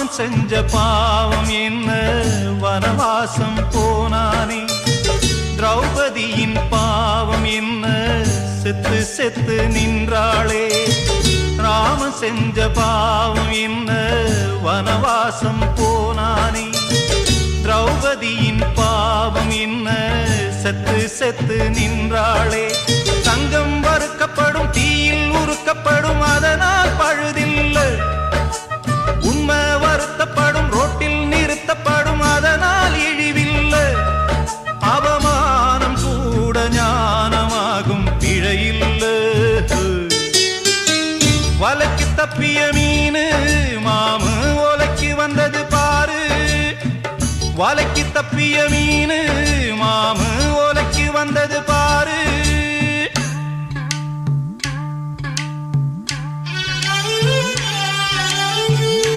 ராமன் செஞ்ச பாவம் என்ன வனவாசம் போனானே திரௌபதியின் பாவம் என்ன செத்து செத்து நின்றாளே ராமன் செஞ்ச பாவம் என்ன வனவாசம் போனானே திரௌபதியின் பாவம் என்ன செத்து செத்து நின்றாளே தங்கம் வறுக்கப்படும் தீயில் உருக்கப்படும் அதனால் பழுதில்லை உண்மை வருத்தப்படும் ரோட்டில் நிறுத்தப்படும் அதனால் இழிவில்லை அவமானம் கூட ஞானமாகும் பிழையில்லை வலைக்கு தப்பிய மீனு மாமு ஓலைக்கு வந்தது பாரு வலைக்கு தப்பிய மீன்